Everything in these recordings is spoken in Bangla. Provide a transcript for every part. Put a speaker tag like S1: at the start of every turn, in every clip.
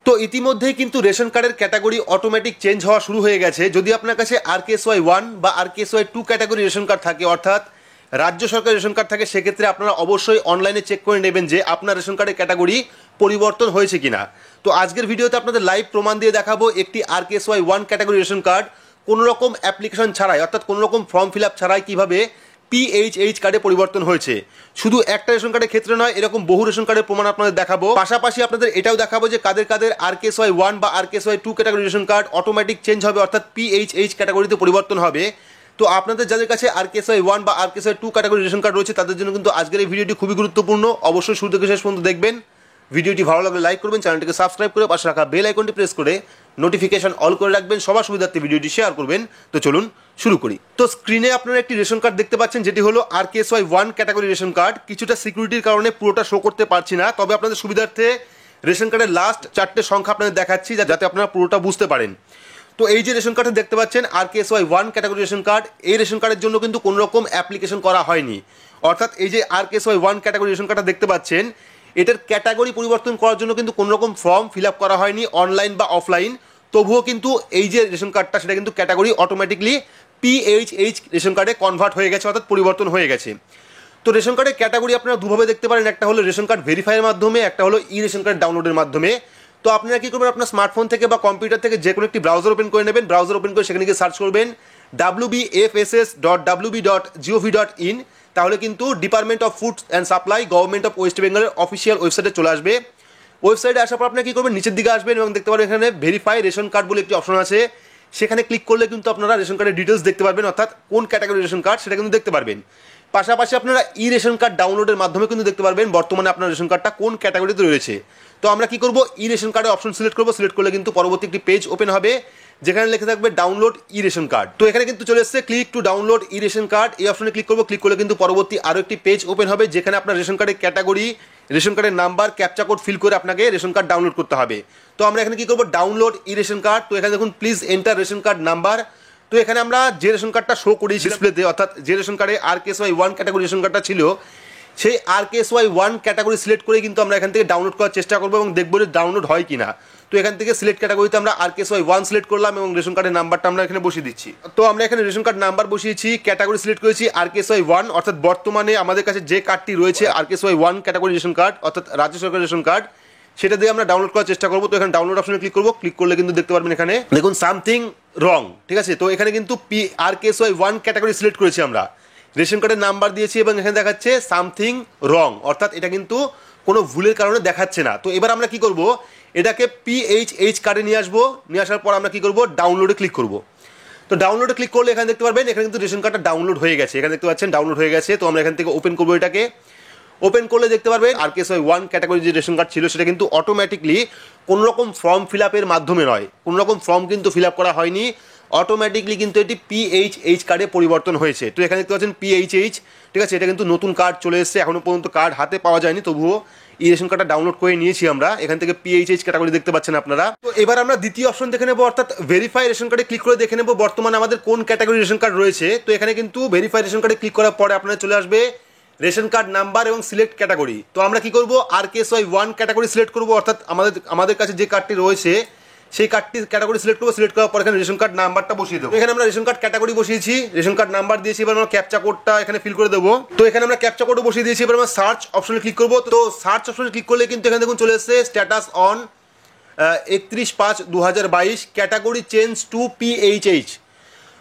S1: তো ইতিমধ্যেই কিন্তু রেশন কার্ডের ক্যাটাগরি অটোমেটিক চেঞ্জ হওয়া শুরু হয়ে গেছে। যদি আপনার কাছে RKSY 1 বা RKSY 2 ক্যাটাগরি রেশন কার্ড থাকে, অর্থাৎ রাজ্য সরকারের রেশন কার্ড থাকে, সেক্ষেত্রে আপনারা অবশ্যই অনলাইনে চেক করে নেবেন যে আপনার রেশন কার্ডের ক্যাটাগরি পরিবর্তন হয়েছে কিনা। তো আজকের ভিডিওতে আপনাদের লাইভ প্রমাণ দিয়ে দেখাবো একটি RKSY 1 ক্যাটাগরি রেশন কার্ড কোনো রকম অ্যাপ্লিকেশন ছাড়াই, অর্থাৎ কোনো রকম ফর্ম ফিল আপ ছাড়াই কীভাবে PHH কার্ডে পরিবর্তন হয়েছে। শুধু একটা রেশন কার্ডের ক্ষেত্রে নয়, এরকম বহু রেশন কার্ডের প্রমাণ আপনাদের দেখাবো। পাশাপাশি আপনাদের এটাও দেখাবো যে কাদের কাদের RKSY 1 বা RKSY 2 category ration card automatic change হবে, অর্থাৎ PHH ক্যাটাগরিতে পরিবর্তন হবে। তো আপনাদের যাদের কাছে RKSY 1 বা RKSY 2 ক্যাটাগরি রেশন কার্ড রয়েছে তাদের জন্য কিন্তু আজকের এই ভিডিওটি খুবই গুরুত্বপূর্ণ। অবশ্যই শুরু থেকে শেষ পর্যন্ত দেখবেন। ভিডিওটি ভালো লাগলে লাইক করবেন, চ্যানেলটিকে সাবস্ক্রাইব করে পাশে রাখা বেল আইকনটি প্রেস করে নোটিফিকেশন অল করে রাখবেন, সবার সুবিধার্থে ভিডিওটি শেয়ার করবেন। তো চলুন শুরু করি। তো স্ক্রিনে আপনারা একটি রেশন কার্ড দেখতে পাচ্ছেন, যেটি হলো RKSY 1 ক্যাটাগরি রেশন কার্ড। কিছুটা সিকিউরিটির কারণে পুরোটা শো করতে পারছি না, তবে আপনাদের সুবিধার্থে রেশন কার্ডের লাস্ট 4টে সংখ্যা আপনাদের দেখাচ্ছি যাতে আপনারা পুরোটা বুঝতে পারেন। তো এই যে রেশন কার্ডটা দেখতে পাচ্ছেন RKSY 1 ক্যাটাগরি রেশন কার্ড, এই রেশন কার্ডের জন্য কিন্তু কোনো রকম অ্যাপ্লিকেশন করা হয়নি। অর্থাৎ এই যে RKSY 1 ক্যাটাগরি রেশন কার্ডটা দেখতে পাচ্ছেন, এটার ক্যাটাগরি পরিবর্তন করার জন্য কিন্তু কোনো রকম ফর্ম ফিল আপ করা হয়নি অনলাইন বা অফলাইন। তবুও কিন্তু এই যে রেশন কার্ডটা সেটা কিন্তু ক্যাটাগরি অটোমেটিকলি PHH রেশন কার্ডে কনভার্ট হয়ে গেছে, অর্থাৎ পরিবর্তন হয়ে গেছে। তো রেশন কার্ডের ক্যাটাগরি আপনারা দুভাবে দেখতে পারেন, একটা হলো রেশন কার্ড ভেরিফাইয়ের মাধ্যমে, একটা হলো রেশন কার্ড ডাউনলোডের মাধ্যমে। তো আপনারা কি করবেন, আপনার স্মার্টফোন থেকে বা কম্পিউটার থেকে যে কোনো একটি ব্রাউজার ওপেন করে নেবেন। ব্রাউজার ওপেন করে সেখানে গিয়ে সার্চ করবেন wbfss.wb.gov.in, তাহলে কিন্তু department of food and supply, government of West বেঙ্গলের অফিসিয়াল ওয়েবসাইটে চলে আসবে। ওয়েবসাইটে আসার পর আপনি কী করবেন, নিচের দিকে আসবেন এবং দেখতে পারবেন এখানে ভেরিফাই রেশন কার্ড বলে একটি অপশন আছে। সেখানে ক্লিক করলে কিন্তু আপনারা রেশন কার্ডের ডিটেলস দেখতে পারবেন, অর্থাৎ কোন ক্যাটাগরি রেশন কার্ড সেটা কিন্তু দেখতে পারবেন। পাশাপাশি আপনারা রেশন কার্ড ডাউনলোডের মাধ্যমে কিন্তু দেখতে পারবেন বর্তমানে আপনার রেশন কার্ডটা কোন ক্যাটাগরিতে রয়েছে। তো আমরা কি করব, রেশন কার্ডের অপশন সিলেক্ট করবো। সিলেক্ট করলে কিন্তু পরবর্তী একটি পেজ ওপেন হবে যেখানে লেখা থাকবে ডাউনলোড রেশন কার্ড। তো এখানে কিন্তু চলে এসেছে click to download ration card, এই অপশনে ক্লিক করবো। ক্লিক করলে কিন্তু পরবর্তী আরও একটি পেজ ওপেন হবে যেখানে আপনার রেশন কার্ডের ক্যাটাগরি, রেশন কার্ডের নাম্বার, ক্যাপচা কোড ফিল করে আপনাকে রেশন কার্ড ডাউনলোড করতে হবে। তো আমরা এখানে কি করবো, ডাউনলোড রেশন কার্ড। তো এখানে দেখুন please enter ration card number. তো এখানে আমরা যে রেশন কার্ডটা শো করি ডিসপ্লেতে, অর্থাৎ যে রেশন কার্ডে RKSY 1 ক্যাটাগরি রেশন কার্ডটা ছিল, সেই RKSY 1 ক্যাটাগরি সিলেক্ট করে কিন্তু আমরা এখান থেকে ডাউনলোড করার চেষ্টা করবো এবং দেখবো যে ডাউনলোড হয় কিনা। তো এখান থেকে সিলেক্ট ক্যাটাগরিতে আমরা RKSY 1 সিলেক্ট করলাম এবং রেশন কার্ডের নাম্বারটা আমরা এখানে বসিয়ে দিচ্ছি। তো আমরা এখানে রেশন কার্ড নাম্বার বসিয়েছি, ক্যাটাগরি সিলেক্ট করেছি RKSY 1, অর্থাৎ বর্তমানে আমাদের কাছে যে কার্ডটি রয়েছে RKSY 1 ক্যাটাগরি রেশন কার্ড, অর্থাৎ রাজ্য সরকারের রেশন কার্ড, সেটা দিয়ে আমরা ডাউনলোড করার চেষ্টা করবো। তো এখানে ডাউনলোড অপশনে ক্লিক করবো। ক্লিক করলে কিন্তু দেখতে পারবেন এখানে দেখুন সামথিং রং, ঠিক আছে। তো এখানে কিন্তু RKSY 1 ক্যাটাগরি সিলেক্ট করেছি আমরা, রেশন কার্ডের নাম্বার দিয়েছি এবং এখানে দেখাচ্ছে সামথিং রং, অর্থাৎ এটা কিন্তু কোনো ভুলের কারণে দেখাচ্ছে না। তো এবার আমরা কি করব, এটাকে PHH কার্ডে নিয়ে আসবো। নিয়ে আসার পর আমরা কি করব, ডাউনলোডে ক্লিক করব। তো ডাউনলোডে ক্লিক করলে এখানে দেখতে পারবেন এখানে কিন্তু রেশন কার্ডটা ডাউনলোড হয়ে গেছে, এখানে দেখতে পাচ্ছেন ডাউনলোড হয়ে গেছে। তো আমরা এখান থেকে ওপেন করবো এটাকে। ওপেন করলে দেখতে পারবেন RKSY 1 ক্যাটাগরি যে রেশন কার্ড ছিল সেটা কিন্তু অটোমেটিকলি কোনো রকম ফর্ম ফিল আপের মাধ্যমে নয়, কোনো রকম ফর্ম কিন্তু ফিল আপ করা হয়নি, অটোমেটিকলি কিন্তু এটি PHH কার্ডে পরিবর্তন হয়েছে। তো এখানে দেখতে পাচ্ছেন PHH, ঠিক আছে। এটা কিন্তু নতুন কার্ড চলে এসেছে, এখনও পর্যন্ত কার্ড হাতে পাওয়া যায়নি, তবুও রেশন কার্ডটা ডাউনলোড করে নিয়েছি আমরা। এখান থেকে PHH ক্যাটাগরি দেখতে পাচ্ছেন আপনারা। তো এবার আমরা দ্বিতীয় অপশন দেখে নেবো, অর্থাৎ ভেরিফাই রেশন কার্ডে ক্লিক করে দেখে নেবো বর্তমানে আমাদের কোন ক্যাটাগরি রেশন কার্ড রয়েছে। তো এখানে কিন্তু ভেরিফাই রেশন কার্ডে ক্লিক করার পরে আপনার চলে আসবে রেশন কার্ড নাম্বার এবং সিলেক্ট ক্যাটাগরি। তো আমরা কি করব, RKSY 1 ক্যাটাগরি সিলেক্ট করব, অর্থাৎ আমাদের কাছে যে কার্ডটি রয়েছে সেই কার্ডটির ক্যাটাগরি সিলেক্ট করবো। সিলেক্ট করার পর এখানে রেশন কার্ড নাম্বারটা বসিয়ে দেবো। এখানে আমরা রেশন কার্ড ক্যাটাগরি বসিয়েছি, রেশন কার্ড নাম্বার দিয়েছি, এবার আমরা ক্যাপচা কোডটা এখানে ফিল করে দেবো। তো এখানে আমরা ক্যাপচা কোডও বসিয়ে দিয়েছি। এবার আমরা সার্চ অপশনে ক্লিক করবো। তো সার্চ অপশনে ক্লিক করলে কিন্তু এখানে দেখুন চলে এসেছে status on 31/5/2022 category change to PHH,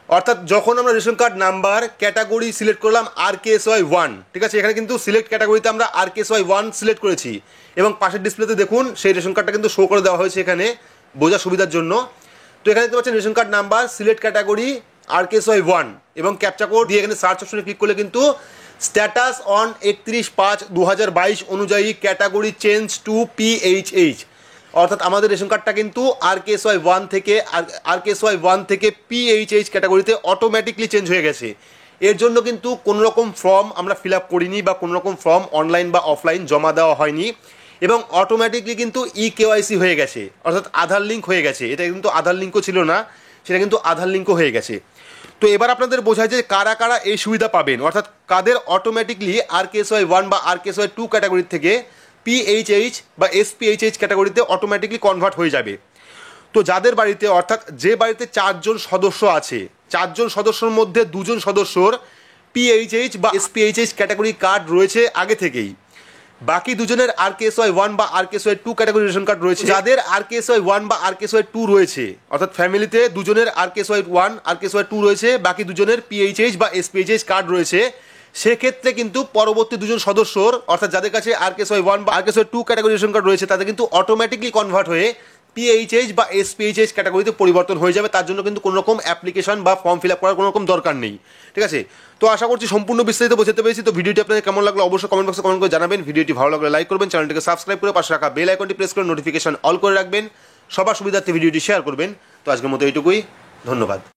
S1: অর্থাৎ যখন আমরা ration card number category select করলাম RKSY 1, ঠিক আছে। এখানে কিন্তু সিলেক্ট ক্যাটাগরিতে আমরা RKSY 1 সিলেক্ট করেছি এবং পাশের ডিসপ্লেতে দেখুন সেই রেশন কার্ডটা কিন্তু শো করে দেওয়া হয়েছে এখানে বোঝার সুবিধার জন্য। তো এখানে দেখতে পাচ্ছেন ration card number, select category RKSY 1 এবং ক্যাপচা কোড দিয়ে এখানে সার্চ অপশনে ক্লিক করলে কিন্তু স্ট্যাটাস অন 31/5/2022 অনুযায়ী ক্যাটাগরি চেঞ্জ টু PHH, অর্থাৎ আমাদের রেশন কার্ডটা কিন্তু RKSY 1 থেকে PHH ক্যাটাগরিতে অটোমেটিকলি চেঞ্জ হয়ে গেছে। এর জন্য কিন্তু কোনো রকম ফর্ম আমরা ফিল আপ করিনি বা কোনো রকম ফর্ম অনলাইন বা অফলাইন জমা দেওয়া হয়নি এবং অটোমেটিকলি কিন্তু KYC হয়ে গেছে, অর্থাৎ আধার লিঙ্ক হয়ে গেছে। এটা কিন্তু আধার লিঙ্কও ছিল না, সেটা কিন্তু আধার লিঙ্কও হয়ে গেছে। তো এবার আপনাদের বোঝায় যে কারা কারা এই সুবিধা পাবেন, অর্থাৎ কাদের অটোমেটিকলি RKSY 1 বা RKSY 2 ক্যাটাগরির থেকে পিএইচএইচ বা এসপিএইচএইচ ক্যাটাগরিতে অটোমেটিকলি কনভার্ট হয়ে যাবে। তো যাদের বাড়িতে, অর্থাৎ যে বাড়িতে 4 জন সদস্য আছে, 4 জন সদস্যর মধ্যে 2 জন সদস্যর পিএইচএইচ বা এসপিএইচএইচ ক্যাটাগরি কার্ড রয়েছে আগে থেকেই, বাকি দুজনের RKSY 1 বা RKSY 2 ক্যাটাগরি রেশন কার্ড রয়েছে, যাদের RKSY 1 বা RKSY 2 রয়েছে, অর্থাৎ ফ্যামিলিতে দুজনের RKSY 1 RKSY 2 রয়েছে, বাকি দুজনের পিএইচএইচ বা এসপিএইচএইচ কার্ড রয়েছে, সেক্ষেত্রে কিন্তু পরবর্তী দুজন সদস্যর, অর্থাৎ যাদের কাছে RKSY 1 বা RKSY 2 ক্যাটাগরি রেশন কার্ড রয়েছে, তাদের কিন্তু অটোমেটিকলি কনভার্ট হয়ে পিএইচএইচ বা এসপিএইচএইচ ক্যাটাগরিতে পরিবর্তন হয়ে যাবে। তার জন্য কিন্তু কোনো রকম অ্যাপ্লিকেশন বা ফর্ম ফিল আপ করার কোনো রকম দরকার নেই। ঠিক আছে, তো আশা করছি সম্পূর্ণ বিস্তারিত বোঝাতে পেরেছি। তো ভিডিওটি আপনাদের কেমন লাগলো অবশ্যই কমেন্ট বক্সে কমেন্ট করে জানাবেন। ভিডিওটি ভালো লাগলে লাইক করবেন, চ্যানেলটিকে সাবস্ক্রাইব করে পাশে রাখা বেল আইকনটি প্রেস করে নোটিফিকেশন অল করে রাখবেন, সবার সুবিধার্থে ভিডিওটি শেয়ার করবেন। তো আজকের মতো এইটুকুই, ধন্যবাদ।